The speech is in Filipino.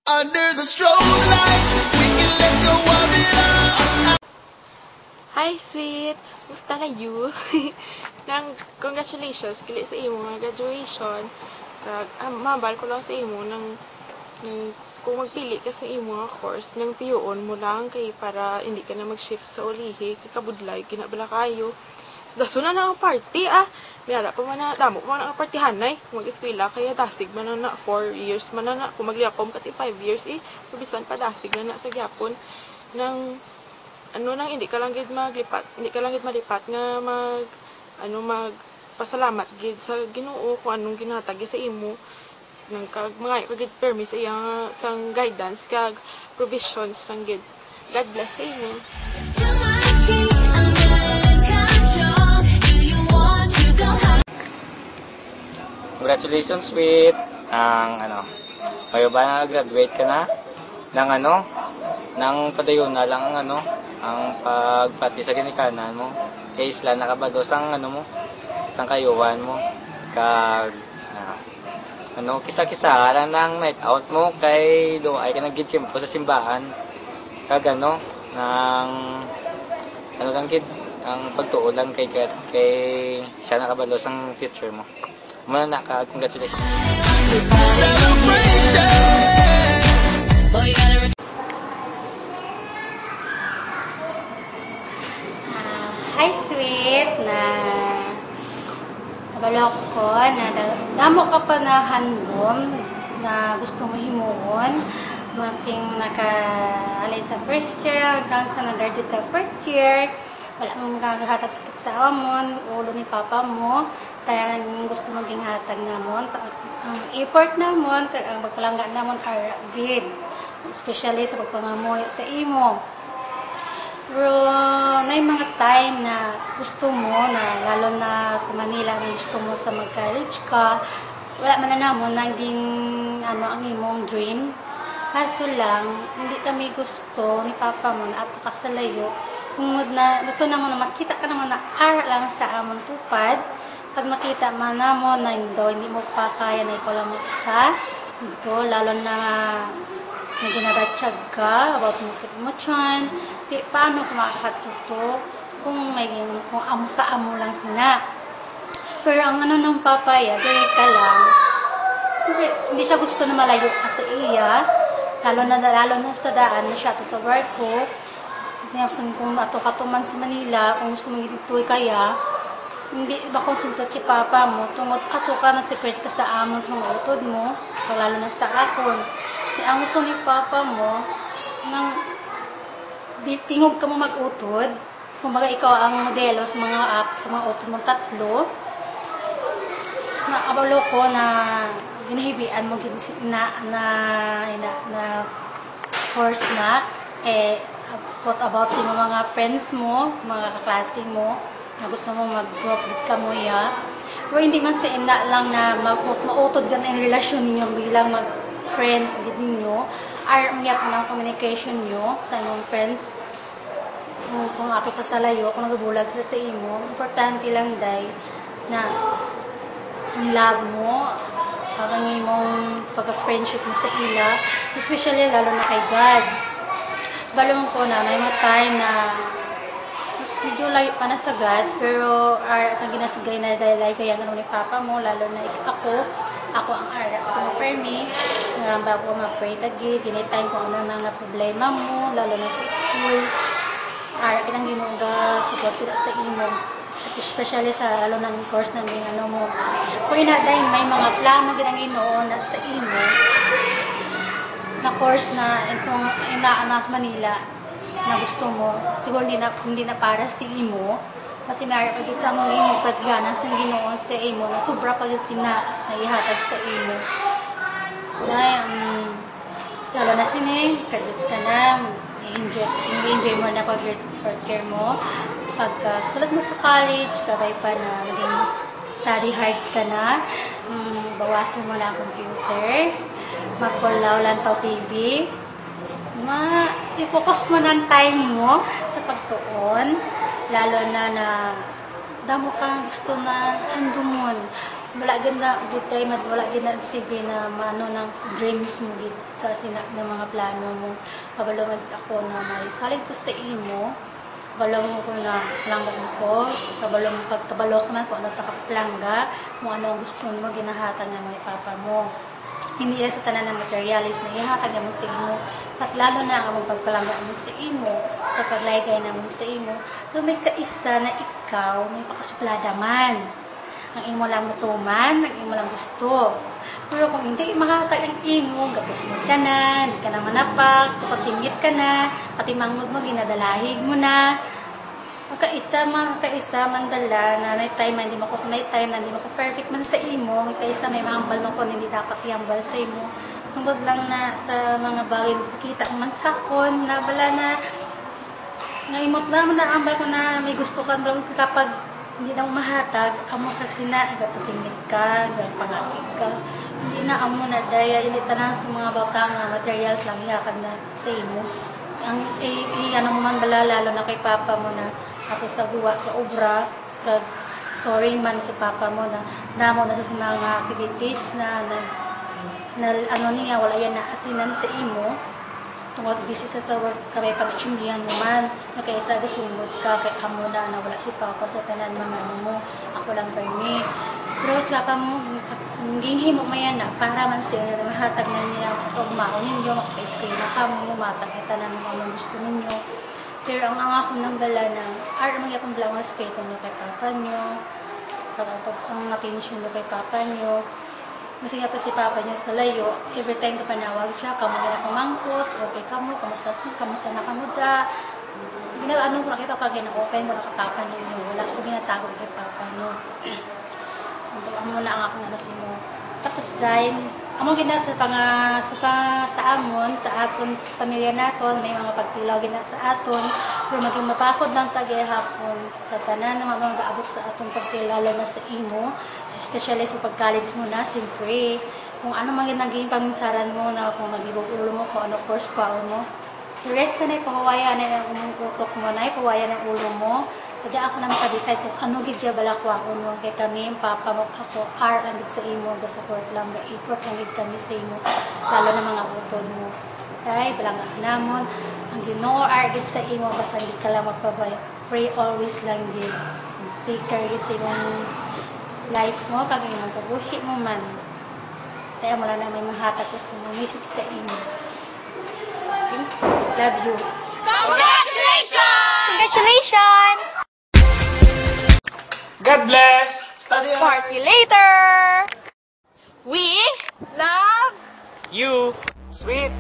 Under the strobe lights, we can let go of it all. Hi, sweet! Musta na you? Nang congratulations kili sa imo nga graduation. Kag mabal ko lang sa imo nang kung magpili ka sa imo nga course nang piyoon mo lang kay para hindi ka na mag-shift sa ulihi kay kabudlay ginabala kayo. So daso na ang party Mayala pa man na damo pa man ang partihanay mag-eskwela kaya dasig man na 4 years man na kung magliakom kati 5 years pabisan pa dasig na sa gyapon nang nang hindi ka lang gid maglipat, hindi ka lang gid malipat nga magpasalamat gid sa Ginoo kung anong ginhatag sa imo nang kag mga ka gid permis iya sang guidance kag provisions sang gid. God bless sa imo. Congratulations, sweet. Kayo ba na-graduate ka na? Nang padayon na lang ang pagpati sa ginikanan mo. Kay isla nakabado sang sang kayuhan mo. Kag kisa-kisa lang ng night out mo kay do ay ka nagitsimpo sa simbahan. Kag nang lang gid ang pagtuo lang kay siya nakabalo sang future mo. Muna congratulations. Hi, sweet! Kabalo ko na damo ka pa na handom na gusto mo himuon. Masking naka-alay sa first year hanggang sa nag-graduate ka 4th year. Wala mong maghahatag sakit sa amon, ulo ni papa mo. Kaya gusto maging hatag namon. Ang effort namon, ang pagpalangga namon are good. Especially sa pagpangamoy sa imo. Pero may mga time na gusto mo na lalo na sa Manila na gusto mo sa mag-college ka, wala man na namon naging ang imong dream. Kaso lang, hindi kami gusto ni papa mo na ato ka sa layo. Tungod na gusto naman na makita ka naman na ara lang sa amon tupad. Pag makita man namon na hindi mo pa kaya na ikaw lang mag-isa, ito, lalo na ginadatsag ka about sa muskat mo dyan, paano kung makakatuto kung amo sa amo lang sina. Pero ang ng papaya, direct ka lang, hindi siya gusto na malayo ka sa iya, lalo na sa daan na siya to sa barko. Kung ato ka tuman sa Manila, kung gusto mong gitutoy kaya, hindi ba konsultat si papa mo, tungod ato ka, nagseparate ka sa amon sa mga utod mo, lalo na sa akon. Ang gusto ni papa mo, nang tingog ka mo mag-utod, kumbaga ikaw ang modelo sa mga utod mong tatlo, na abalo ko na ginahibian mo na course na, what about sa mga friends mo, mga kaklase mo, na gusto mo mag-group ka mo pero hindi man sa ina lang na mautod ka na yung relasyon ninyo bilang mag-friends ninyo, ang yapon ang communication nyo sa inyong friends kung ato sa salayo, kung nagabulag sila sa imo, importante lang day na ang love mo ang imong pagka-friendship mo sa ila, especially lalo na kay God. Balong ko na may mga time na medyo layo pa na sa God, pero ang ginasugay na dahil kaya nga ni papa mo, lalo na ako ang ara sa permi, bago ma-pray kagid, time ko ano mga problema mo, lalo na sa school, pinang ginuga, support kita sa imo, especially sa lalo ng course na mo. Kung dahil may mga plano ginang Ginoo na sa imo, na course na kung inaanas Manila, na gusto mo, siguro hindi na para si imo, kasi may pagkit sa mong imo pagganas ng Ginoo sa imo, na sobra pagkit sina na ihatag sa imo. Dahil, lalo na sining, graduates ka na, i-enjoy mo na pag-graduate 4th year mo, pagka sulat mo sa college, kabay pa na maging study hard ka na, bawasan mo lang computer, magkulaw lang tao TV, i-focus mo ng time mo sa pagtuon, lalo na damo ka gusto na handumon wala gid na gid kay wala gid na posible na maano ng dreams mo gid sa ng mga plano mo. Kabalo man ako na may salig ko sa imo. Kabalo mo ko na plangga ko. Kabalo ko man kung ano ta ka plangga, kung ano ang gusto mo ginahatag nga may papa mo. Hindi lang sa tanan ng materialis na ihatag mo sa imo. At lalo na ang pagpalangga mo sa imo, sa paglaygay na mo sa imo. So may kaisa na ikaw may pakasuplada man. Ang imo lang matuman, ang imo lang gusto. Pero kung hindi mahatag ang imo, gapusmod ka na, hindi ka na manapak, kapasingit ka na, pati mangod mo, ginadalahig mo na. Kaisa man dala na night time na hindi mo perfect man sa imo, kaisa may mahambal mo kung hindi dapat ihambal sa imo. Tungkol lang na sa mga bagay na kita man sakon, na bala na naimot ba mo na ambal ko na may gusto ka, kapag hindi na mahatag, amo kag sina, gapasingit ka, gapangakit ka. Hindi na amo na daya, hindi tanan sa mga batang na materials lang ihatag na sa imo. Ang ano mo man bala, lalo na kay papa mo na ato sa buwa ka obra, kag sorry man sa papa mo na damo na sa mga activities na ano niya, wala yan na atinan sa imo. Tungkol busy sa work kamay pag-tsundihan mo man, na kaya sa gasumod ka, kay amo na wala si papa sa tanan mga ano mo, ako lang permi. Pero si papa mo, hinghimo mo yan na, para man siya na mahatag na niya, o maon ninyo, makapaiskway na ka mo, matag na tanan mo ang gusto ninyo. Pero ang ako nang bala na, mga akong blawas kay kung kay papa nyo, pag ang attention nyo kay papa nyo, kasi nga to si papa niya sa layo, every time ka panawag siya, kamo na kumangkot, okay kamo, kamusta na kamuda. Ano ko na kay papa, gina-open mo na ka papa ninyo, wala ko ginatago kay papa niyo. Amo na ang akong ano si mo. Tapos dahil, amo gina sa amon, sa aton, sa pamilya naton, may mga pagtilaw gina sa aton, pero maging mapakod lang tagay hapon sa tanan na mga abot sa aton pagtilaw, lalo na sa imo, especially sa pag-college mo na, siyempre, kung ano man yung naging paminsaran mo na kung mag-ibugulo mo, kung ano course pa mo, i-rest na ipahawayan na yung utok mo na, ipahawayan ng ulo mo. Kaya ako na makadecide kung ano gidya balakwa ko no. Kaya kami, papa mo, ako, ang gid sa imo, support lang, effort lang gid kami sa imo, lalo na mga utod mo. Kaya, balang namon, ang Ginoo gid sa imo, basta hindi ka lang magpabaya. Pray always lang gid. Take care gid sa imong life mo, kag imong kabuhi mo man. Kaya mo lang na may mahatag sa mga message sa imo. Okay? Love you. Congratulations! Congratulations! God bless! Study hard. Party later! We love You, sweet!